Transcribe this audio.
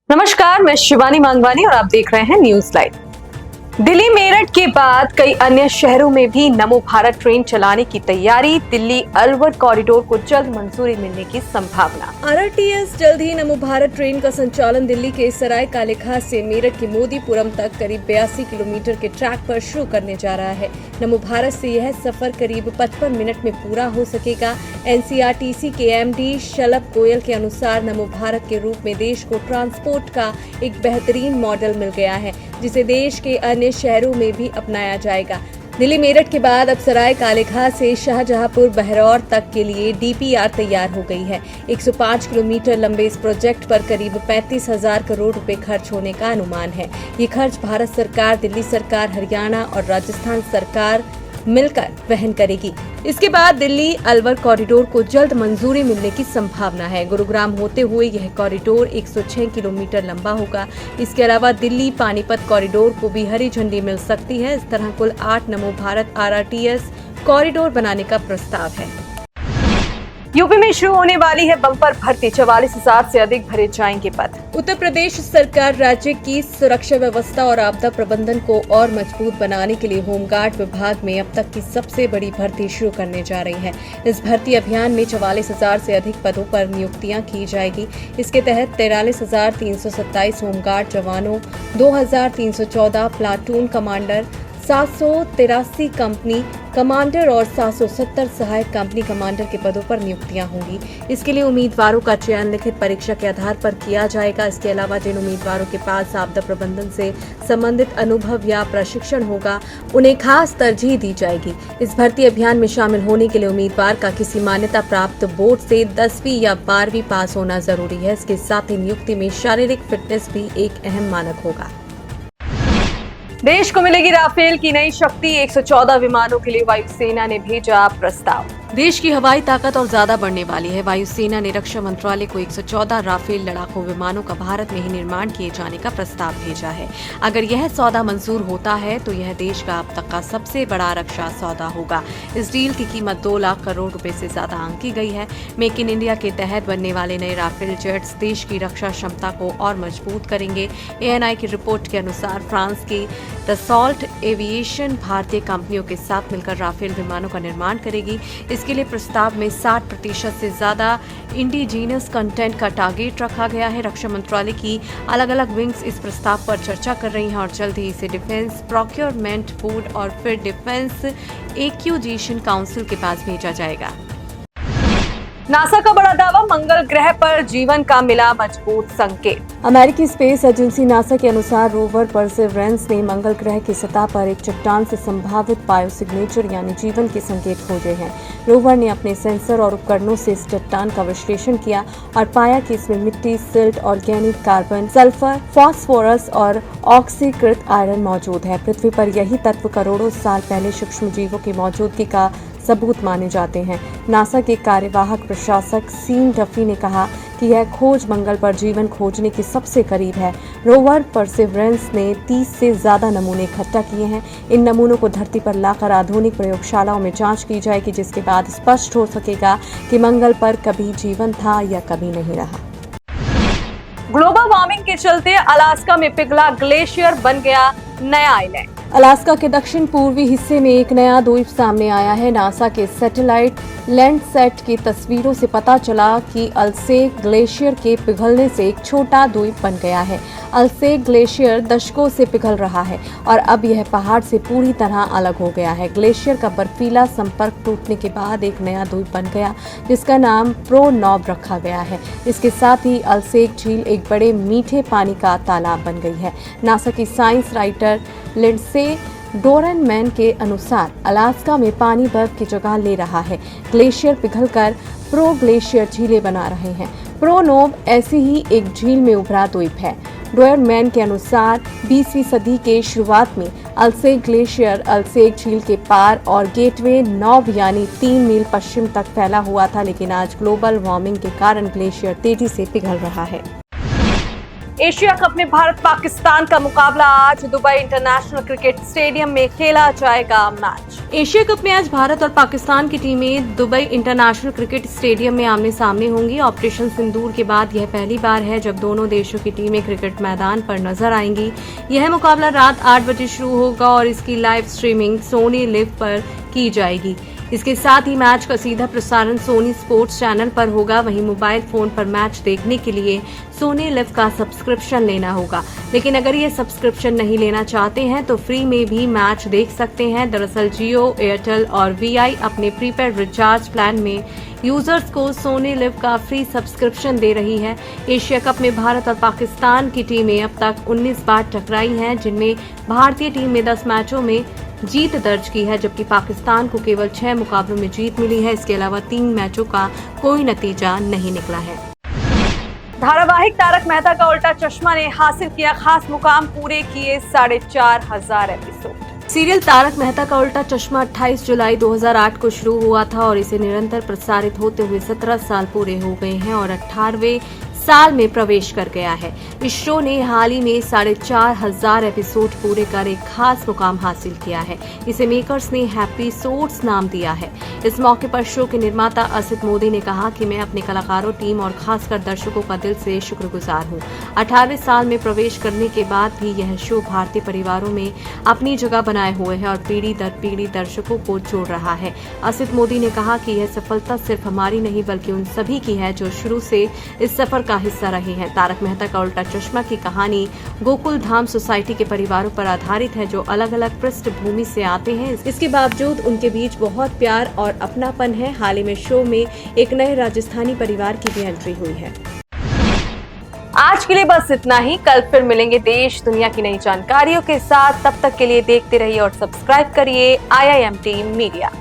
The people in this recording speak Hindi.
नमस्कार, मैं शिवानी मांगवानी और आप देख रहे हैं न्यूज लाइव। दिल्ली मेरठ के बाद कई अन्य शहरों में भी नमो भारत ट्रेन चलाने की तैयारी। दिल्ली अलवर कॉरिडोर को जल्द मंजूरी मिलने की संभावना। आरटीएस जल्द ही नमो भारत ट्रेन का संचालन दिल्ली के सराय काले खां से मेरठ के मोदीपुरम तक करीब 82 किलोमीटर के ट्रैक पर शुरू करने जा रहा है। नमो भारत से यह सफर करीब 55 मिनट में पूरा हो सकेगा। एनसीआरटीसी के एमडी शलभ गोयल के अनुसार नमो भारत के रूप में देश को ट्रांसपोर्ट का एक बेहतरीन मॉडल मिल गया है, जिसे देश के अन्य शहरों में भी अपनाया जाएगा। दिल्ली मेरठ के बाद अब सराय काले खां से शाहजहांपुर बहरौर तक के लिए डीपीआर तैयार हो गई है। 105 किलोमीटर लंबे इस प्रोजेक्ट पर करीब 35,000 करोड़ रुपए खर्च होने का अनुमान है। ये खर्च भारत सरकार, दिल्ली सरकार, हरियाणा और राजस्थान सरकार मिलकर वहन करेगी। इसके बाद दिल्ली अलवर कॉरिडोर को जल्द मंजूरी मिलने की संभावना है। गुरुग्राम होते हुए यह कॉरिडोर 106 किलोमीटर लंबा होगा। इसके अलावा दिल्ली पानीपत कॉरिडोर को भी हरी झंडी मिल सकती है। इस तरह कुल 8 नमो भारत आरटीएस कॉरिडोर बनाने का प्रस्ताव है। यूपी में शुरू होने वाली है बम्पर भर्ती, 44,000 से अधिक भरे जाएंगे पद। उत्तर प्रदेश सरकार राज्य की सुरक्षा व्यवस्था और आपदा प्रबंधन को और मजबूत बनाने के लिए होमगार्ड विभाग में अब तक की सबसे बड़ी भर्ती शुरू करने जा रही है। इस भर्ती अभियान में 44,000 से अधिक पदों पर नियुक्तियां की जाएगी। इसके तहत 43,327 होमगार्ड जवानों, 2,314 प्लाटून कमांडर, 783 कंपनी कमांडर और 770 सहायक कंपनी कमांडर के पदों पर नियुक्तियां होंगी। इसके लिए उम्मीदवारों का चयन लिखित परीक्षा के आधार पर किया जाएगा। इसके अलावा जिन उम्मीदवारों के पास आपदा प्रबंधन से संबंधित अनुभव या प्रशिक्षण होगा, उन्हें खास तरजीह दी जाएगी। इस भर्ती अभियान में शामिल होने के लिए उम्मीदवार का किसी मान्यता प्राप्त बोर्ड से 10वीं या 12वीं पास होना जरूरी है। इसके साथ ही नियुक्ति में शारीरिक फिटनेस भी एक अहम मानक होगा। देश को मिलेगी राफेल की नई शक्ति, 114 विमानों के लिए वायुसेना ने भेजा प्रस्ताव। देश की हवाई ताकत और ज्यादा बढ़ने वाली है। वायुसेना ने रक्षा मंत्रालय को 114 राफेल लड़ाकू विमानों का भारत में ही निर्माण किए जाने का प्रस्ताव भेजा है। अगर यह सौदा मंजूर होता है तो यह देश का अब तक का सबसे बड़ा रक्षा सौदा होगा। इस डील की कीमत 2 लाख करोड़ रुपए से ज्यादा आंकी गई है। मेक इन इंडिया के तहत बनने वाले नए राफेल जेट्स देश की रक्षा क्षमता को और मजबूत करेंगे। एएनआई की रिपोर्ट के अनुसार फ्रांस की दसॉल्ट एविएशन भारतीय कंपनियों के साथ मिलकर राफेल विमानों का निर्माण करेगी। इसके लिए प्रस्ताव में 60% से ज्यादा इंडिजीनस कंटेंट का टारगेट रखा गया है। रक्षा मंत्रालय की अलग अलग विंग्स इस प्रस्ताव पर चर्चा कर रही हैं और जल्द ही इसे डिफेंस प्रोक्योरमेंट बोर्ड और फिर डिफेंस एक्विजिशन काउंसिल के पास भेजा जाएगा। नासा का बड़ा दावा, मंगल ग्रह पर जीवन का मिला मजबूत संकेत। अमेरिकी स्पेस एजेंसी नासा के अनुसार रोवर परसेवरेंस ने मंगल ग्रह की सतह पर एक चट्टान से संभावित बायोसिग्नेचर यानी जीवन के संकेत खोजे हैं। रोवर ने अपने सेंसर और उपकरणों से इस चट्टान का विश्लेषण किया और पाया कि इसमें मिट्टी, silt, organic carbon, sulphur, phosphorus और ऑक्सीकृत आयरन मौजूद है। पृथ्वी पर यही तत्व करोड़ों साल पहले सूक्ष्म जीवों की मौजूदगी का सबूत माने जाते हैं। नासा के कार्यवाहक प्रशासक सीन डफी ने कहा कि यह खोज मंगल पर जीवन खोजने के सबसे करीब है। रोवर परसेवरेंस ने 30 से ज्यादा नमूने इकट्ठा किए हैं। इन नमूनों को धरती पर लाकर आधुनिक प्रयोगशालाओं में जांच की जाएगी, जिसके बाद स्पष्ट हो सकेगा कि मंगल पर कभी जीवन था या कभी नहीं रहा। ग्लोबल वार्मिंग के चलते अलास्का में पिघला ग्लेशियर बन गया नया आइलैंड। अलास्का के दक्षिण पूर्वी हिस्से में एक नया द्वीप सामने आया है। नासा के सैटेलाइट लैंडसैट की तस्वीरों से पता चला कि अल्सेक ग्लेशियर के पिघलने से एक छोटा द्वीप बन गया है। अल्सेक ग्लेशियर दशकों से पिघल रहा है और अब यह पहाड़ से पूरी तरह अलग हो गया है। ग्लेशियर का बर्फीला संपर्क टूटने के बाद एक नया द्वीप बन गया, जिसका नाम प्रोनॉब रखा गया है। इसके साथ ही अल्सेक झील एक बड़े मीठे पानी का तालाब बन गई है। नासा की साइंस राइटर लिंडसे डोरनमैन के अनुसार अलास्का में पानी बर्फ की जगह ले रहा है। ग्लेशियर पिघलकर प्रो ग्लेशियर झीलें बना रहे हैं। प्रोनोब ऐसी ही एक झील में उभरा द्वीप है। डोरनमैन के अनुसार 20वीं सदी के शुरुआत में अल्सेक ग्लेशियर अल्सेक झील के पार और गेटवे नॉब यानी 3 मील पश्चिम तक फैला हुआ था, लेकिन आज ग्लोबल वार्मिंग के कारण ग्लेशियर तेजी से पिघल रहा है। एशिया कप में भारत पाकिस्तान का मुकाबला आज दुबई इंटरनेशनल क्रिकेट स्टेडियम में खेला जाएगा मैच। एशिया कप में आज भारत और पाकिस्तान की टीमें दुबई इंटरनेशनल क्रिकेट स्टेडियम में आमने सामने होंगी। ऑपरेशन सिंदूर के बाद यह पहली बार है जब दोनों देशों की टीमें क्रिकेट मैदान पर नजर आएंगी। यह मुकाबला रात 8 बजे शुरू होगा और इसकी लाइव स्ट्रीमिंग सोनी लिव पर की जाएगी। इसके साथ ही मैच का सीधा प्रसारण सोनी स्पोर्ट्स चैनल पर होगा। वहीं मोबाइल फोन पर मैच देखने के लिए सोनी लिव का सब्सक्रिप्शन लेना होगा, लेकिन अगर ये सब्सक्रिप्शन नहीं लेना चाहते हैं तो फ्री में भी मैच देख सकते हैं। दरअसल जियो, एयरटेल और वीआई अपने प्रीपेड रिचार्ज प्लान में यूजर्स को सोनी लिव का फ्री सब्सक्रिप्शन दे रही है। एशिया कप में भारत और पाकिस्तान की टीमें अब तक 19 बार टकराई हैं, जिनमें भारतीय टीम में 10 मैचों में जीत दर्ज की है, जबकि पाकिस्तान को केवल 6 मुकाबलों में जीत मिली है। इसके अलावा 3 मैचों का कोई नतीजा नहीं निकला है। धारावाहिक तारक मेहता का उल्टा चश्मा ने हासिल किया खास मुकाम, पूरे किए 4,500 एपिसोड। सीरियल तारक मेहता का उल्टा चश्मा 28 जुलाई 2008 को शुरू हुआ था और इसे निरंतर प्रसारित होते हुए 17 साल पूरे हो गए हैं और 18वें साल में प्रवेश कर गया है। इस शो ने हाल ही में 4,500 एपिसोड पूरे कर एक खास मुकाम हासिल किया है। इसे मेकर्स ने हैप्पी सोड्स नाम दिया है। इस मौके पर शो के निर्माता असित मोदी ने कहा कि मैं अपने कलाकारों, टीम और खासकर दर्शकों का दिल से शुक्रगुजार हूं। 18वें साल में प्रवेश करने के बाद भी यह शो भारतीय परिवारों में अपनी जगह बनाए हुए है और पीढ़ी दर पीढ़ी दर्शकों को जोड़ रहा है। असित मोदी ने कहा कि यह सफलता सिर्फ हमारी नहीं बल्कि उन सभी की है जो शुरू से इस सफर का हिस्सा रहे हैं। तारक मेहता का उल्टा चश्मा की कहानी गोकुल धाम सोसाइटी के परिवारों पर आधारित है, जो अलग अलग पृष्ठभूमि से आते हैं। इसके बावजूद उनके बीच बहुत प्यार और अपनापन है। हाल ही में शो में एक नए राजस्थानी परिवार की भी एंट्री हुई है। आज के लिए बस इतना ही। कल फिर मिलेंगे देश दुनिया की नई जानकारियों के साथ। तब तक के लिए देखते रहिए और सब्सक्राइब करिए IIMT मीडिया।